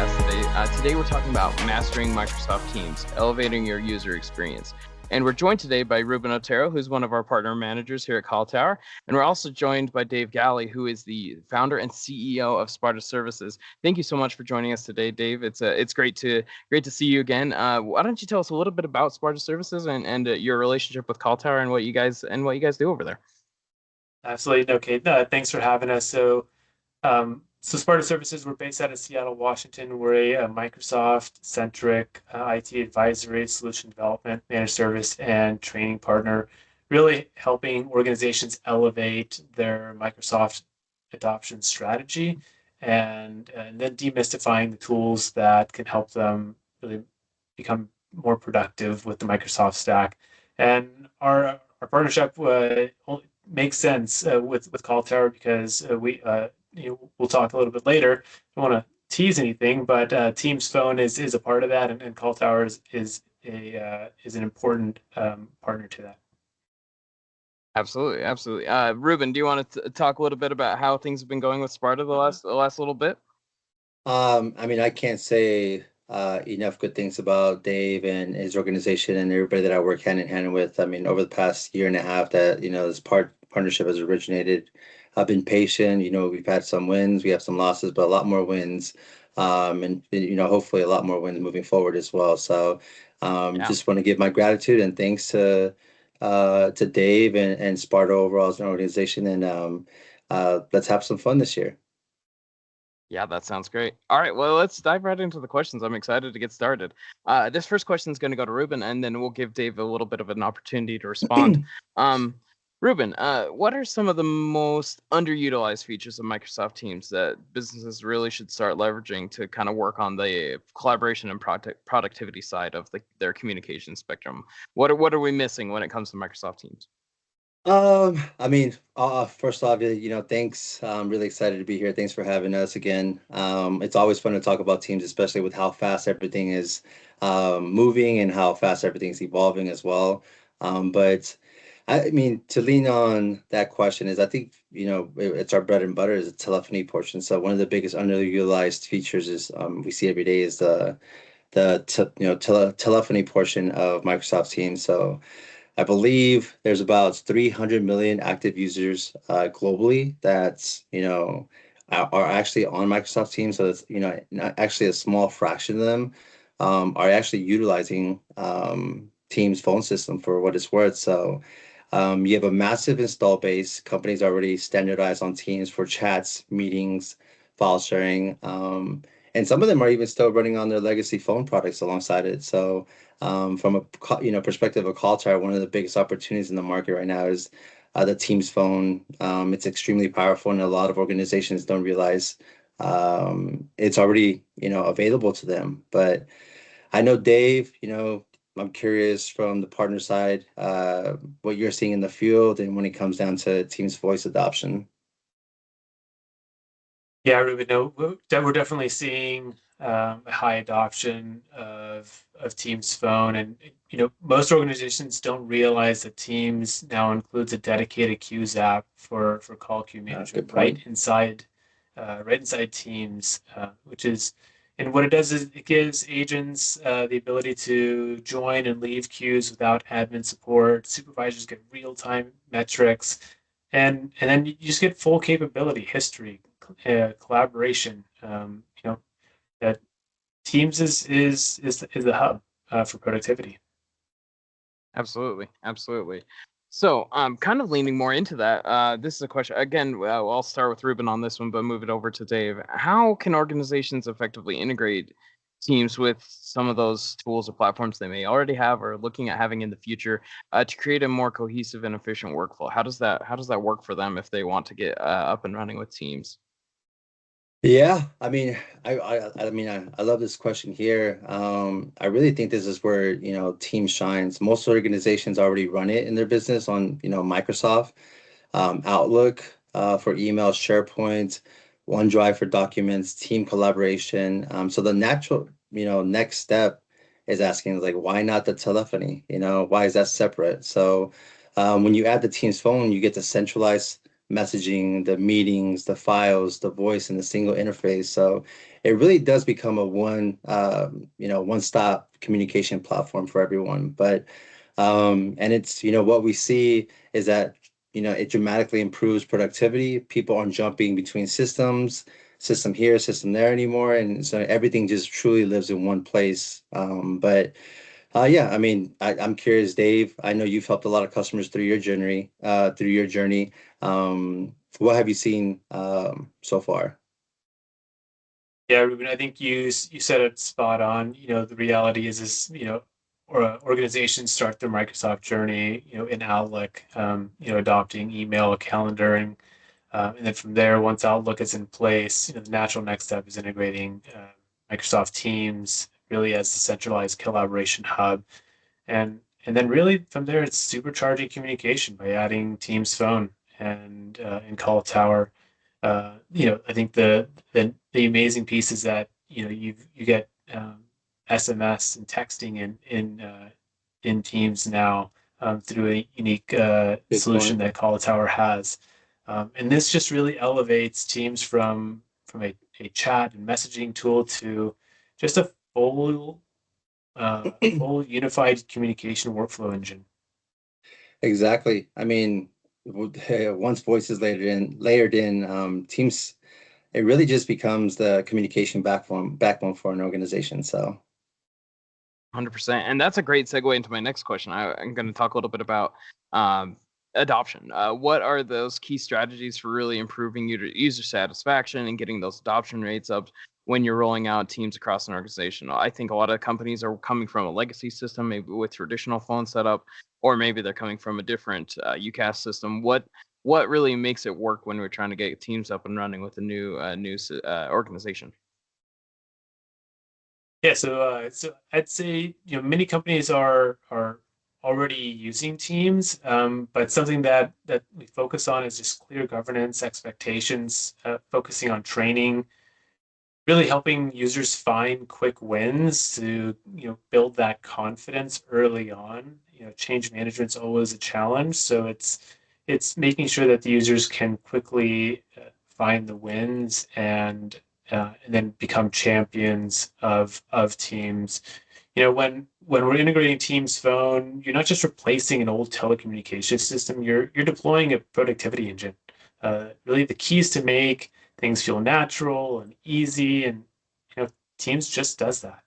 podcast today. Today we're talking about mastering Microsoft Teams, elevating your user experience. And we're joined today by Ruben Otero, who's one of our partner managers here at CallTower. And we're also joined by Dave Galy, who is the founder and CEO of Sparta Services. Thank you so much for joining us today, Dave. It's great to see you again. Why don't you tell us a little bit about Sparta Services and your relationship with CallTower and what you guys do over there? Absolutely. Okay. Thanks for having us. So Sparta Services, we're based out of Seattle, Washington. We're a Microsoft-centric IT advisory, solution development, managed service, and training partner, really helping organizations elevate their Microsoft adoption strategy and then demystifying the tools that can help them really become more productive with the Microsoft stack. And our partnership makes sense with CallTower because we'll talk a little bit later. I don't want to tease anything, but Teams Phone is a part of that, and CallTower is an important partner to that. Absolutely. Ruben, do you want to talk a little bit about how things have been going with Sparta the last little bit? I can't say enough good things about Dave and his organization and everybody that I work hand in hand with. I mean, over the past year and a half that, this partnership has originated, I've been patient. We've had some wins, we have some losses, but a lot more wins. And hopefully a lot more wins moving forward as well. So just want to give my gratitude and thanks to Dave and Sparta overall as an organization. And let's have some fun this year. Yeah, that sounds great. All right, well, let's dive right into the questions. I'm excited to get started. This first question is going to go to Ruben, and then we'll give Dave a little bit of an opportunity to respond. Ruben, what are some of the most underutilized features of Microsoft Teams that businesses really should start leveraging to kind of work on the collaboration and productivity side of their communication spectrum? What are we missing when it comes to Microsoft Teams? First off, thanks. I'm really excited to be here. Thanks for having us again. It's always fun to talk about Teams, especially with how fast everything is moving and how fast everything's evolving as well. But to lean on that question is, I think, it's our bread and butter is the telephony portion. So one of the biggest underutilized features is we see every day is the telephony portion of Microsoft Teams. So I believe there's about 300 million active users globally that's, are actually on Microsoft Teams. So it's, actually a small fraction of them are actually utilizing Teams phone system for what it's worth. So you have a massive install base. Companies already standardized on Teams for chats, meetings, file sharing. And some of them are even still running on their legacy phone products alongside it. So from a perspective of CallTower, one of the biggest opportunities in the market right now is the Teams phone. It's extremely powerful, and a lot of organizations don't realize it's already available to them. But I know Dave, I'm curious from the partner side what you're seeing in the field and when it comes down to Teams voice adoption. Yeah, Ruben, no, we're definitely seeing a high adoption of Teams Phone, and most organizations don't realize that Teams now includes a dedicated queues app for call queue management right inside Teams, which is, and what it does is it gives agents the ability to join and leave queues without admin support. Supervisors get real-time metrics, and then you just get full capability history, collaboration. That Teams is the hub for productivity. Absolutely. So kind of leaning more into that. This is a question, again, I'll start with Ruben on this one, but move it over to Dave. How can organizations effectively integrate Teams with some of those tools or platforms they may already have or looking at having in the future to create a more cohesive and efficient workflow? How does that work for them if they want to get up and running with Teams? Yeah, I love this question here. I really think this is where, Teams shines. Most organizations already run it in their business on, Microsoft, Outlook, for email, SharePoint, OneDrive for documents, team collaboration. So the natural, next step is asking like, why not the telephony? Why is that separate? So when you add the Teams phone, you get the centralized messaging, the meetings, the files, the voice in a single interface. So it really does become a one-stop communication platform for everyone. But and it's, what we see is that, it dramatically improves productivity. People aren't jumping between systems, system here, system there anymore. And so everything just truly lives in one place. But yeah, I mean, I'm curious, Dave. I know you've helped a lot of customers through your journey. What have you seen so far? Yeah, Ruben, I think you said it spot on. The reality is or organizations start their Microsoft journey, in Outlook, adopting email, calendaring, and then from there, once Outlook is in place, the natural next step is integrating Microsoft Teams really as the centralized collaboration hub. And then really from there, it's supercharging communication by adding Teams Phone and CallTower. I think the amazing piece is that you get SMS and texting in Teams now through a unique Good solution point. that CallTower has. And this just really elevates Teams from a chat and messaging tool to just a full unified communication workflow engine. Exactly. I mean, once voice is layered in, Teams, it really just becomes the communication backbone for an organization. So 100%. And that's a great segue into my next question. I'm going to talk a little bit about adoption. What are those key strategies for really improving user satisfaction and getting those adoption rates up when you're rolling out Teams across an organization? I think a lot of companies are coming from a legacy system, maybe with traditional phone setup, or maybe they're coming from a different UCAS system. What really makes it work when we're trying to get Teams up and running with a new organization? Yeah, so I'd say many companies are already using Teams, but something that we focus on is just clear governance expectations, focusing on training, really helping users find quick wins to build that confidence early on. Change management's always a challenge, so it's making sure that the users can quickly find the wins and then become champions of Teams. When we're integrating Teams Phone, you're not just replacing an old telecommunications system. You're deploying a productivity engine. Really, the key is to make things feel natural and easy, and Teams just does that.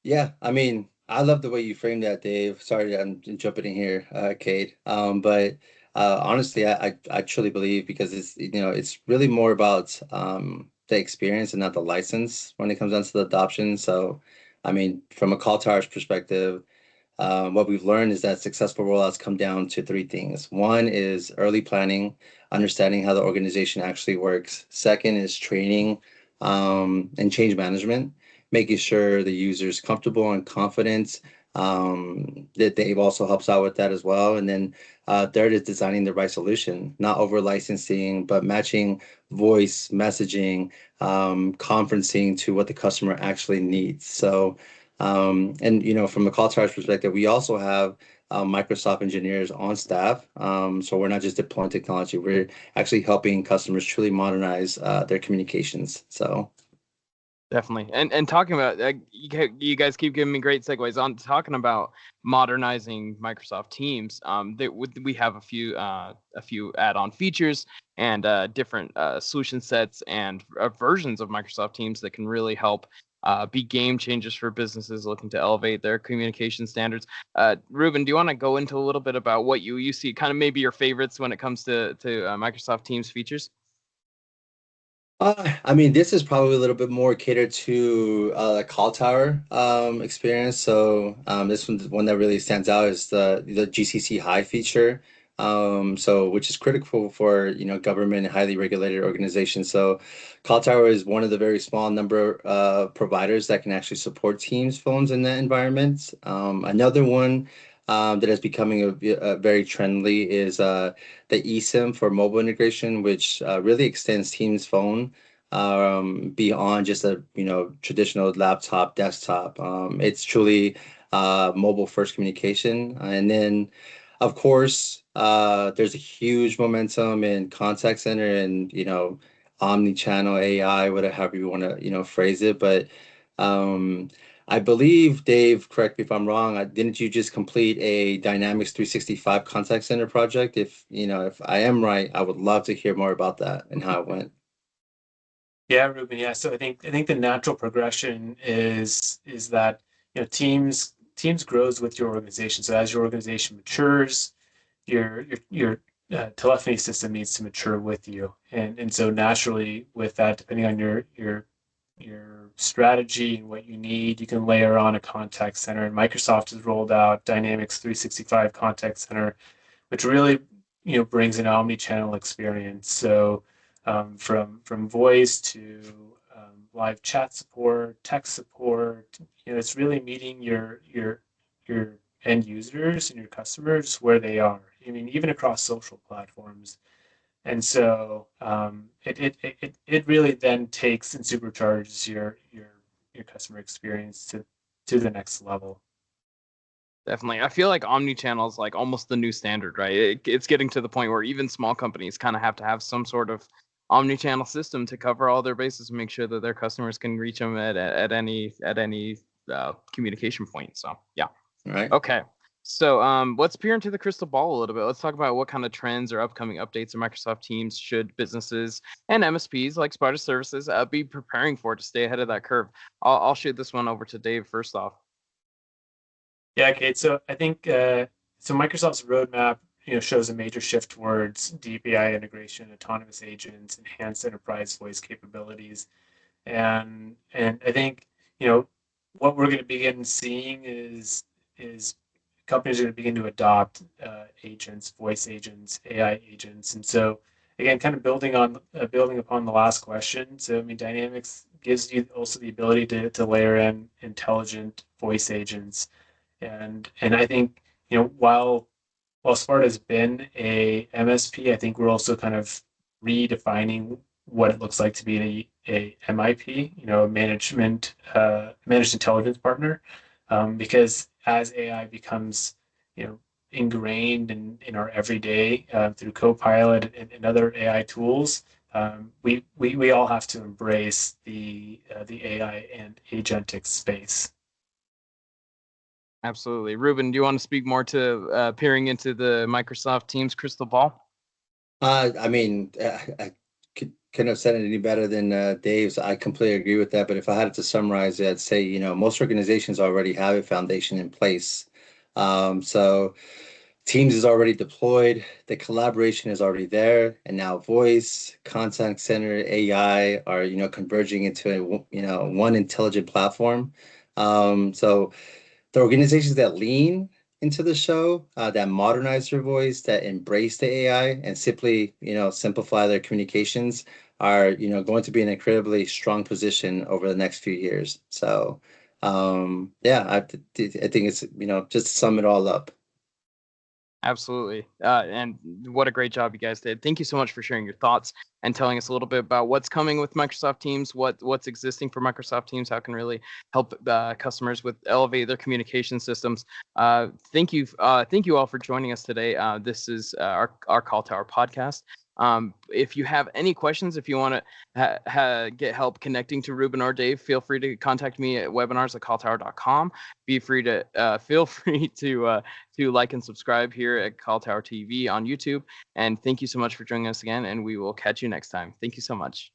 yeah, I mean, I love the way you framed that, Dave. Sorry, I'm jumping in here, Kate. But honestly, I truly believe because it's really more about the experience and not the license when it comes down to the adoption. So, I mean, from a call tower's perspective, what we've learned is that successful rollouts come down to three things. One is early planning, understanding how the organization actually works. Second is training and change management, making sure the user is comfortable and confident. That Dave also helps out with that as well. And then third is designing the right solution, not over licensing, but matching voice, messaging, conferencing to what the customer actually needs. So and from the call tower's perspective, we also have Microsoft engineers on staff. So we're not just deploying technology; we're actually helping customers truly modernize their communications. So Definitely. And talking about you guys keep giving me great segues on talking about modernizing Microsoft Teams. We have a few add-on features and different solution sets and versions of Microsoft Teams that can really help be game changers for businesses looking to elevate their communication standards. Ruben, do you want to go into a little bit about what you see, kind of maybe your favorites when it comes to Microsoft Teams features? I mean, this is probably a little bit more catered to the call tower experience. So this one that really stands out is the GCC high feature. So which is critical for government and highly regulated organizations. So call tower is one of the very small number of providers that can actually support Teams phones in that environment. Another one that is becoming a very trendy is the eSIM for mobile integration, which really extends Teams Phone beyond just a traditional laptop desktop. It's truly mobile first communication, and then of course, there's a huge momentum in contact center and, omni-channel AI, whatever you want to, phrase it. But um, I believe, Dave, correct me if I'm wrong, didn't you just complete a Dynamics 365 contact center project? If I am right, I would love to hear more about that and how it went. Yeah, Ruben. Yeah. So I think the natural progression is that teams grows with your organization. So as your organization matures, your telephony system needs to mature with you, and so naturally with that, depending on your strategy and what you need, you can layer on a contact center. And Microsoft has rolled out Dynamics 365 Contact Center, which really brings an omni-channel experience. So from voice to live chat support, text support, it's really meeting your end users and your customers where they are. I mean, even across social platforms. And so it really then takes and supercharges your customer experience to the next level. Definitely. I feel like omni-channel is like almost the new standard, right? It's getting to the point where even small companies kind of have to have some sort of omni-channel system to cover all their bases and make sure that their customers can reach them at any communication point. So yeah. All right. Okay. So let's peer into the crystal ball a little bit. Let's talk about what kind of trends or upcoming updates of Microsoft Teams should businesses and MSPs like Sparta Services be preparing for to stay ahead of that curve. I'll shoot this one over to Dave first off. Yeah, Kate. So I think so. Microsoft's roadmap, shows a major shift towards deep AI integration, autonomous agents, enhanced enterprise voice capabilities, and I think what we're going to begin seeing is companies are going to begin to adopt agents, voice agents, AI agents, and so again, kind of building upon the last question. So I mean, Dynamics gives you also the ability to layer in intelligent voice agents and I think while Sparta's been a MSP, I think we're also kind of redefining what it looks like to be a MIP, a managed intelligence partner, because as AI becomes ingrained in our everyday through Copilot and other AI tools, we all have to embrace the AI and agentic space. Absolutely. Ruben, do you want to speak more to peering into the Microsoft Teams crystal ball? I mean, couldn't have said it any better than Dave's. I completely agree with that. But if I had to summarize it, I'd say, most organizations already have a foundation in place. So Teams is already deployed, the collaboration is already there, and now voice, contact center, AI are, converging into one intelligent platform. So the organizations that lean into the show, that modernize their voice, that embrace the AI, and simply, simplify their communications are, going to be in an incredibly strong position over the next few years. So, yeah, I think it's, just to sum it all up. Absolutely. And what a great job you guys did. Thank you so much for sharing your thoughts and telling us a little bit about what's coming with Microsoft Teams, what's existing for Microsoft Teams, how it can really help customers with elevate their communication systems. Thank you all for joining us today. This is our CallTower podcast. If you have any questions, if you want to get help connecting to Ruben or Dave, feel free to contact me at webinars@calltower.com. Feel free to like and subscribe here at CallTower TV on YouTube. And thank you so much for joining us again, and we will catch you next time. Thank you so much.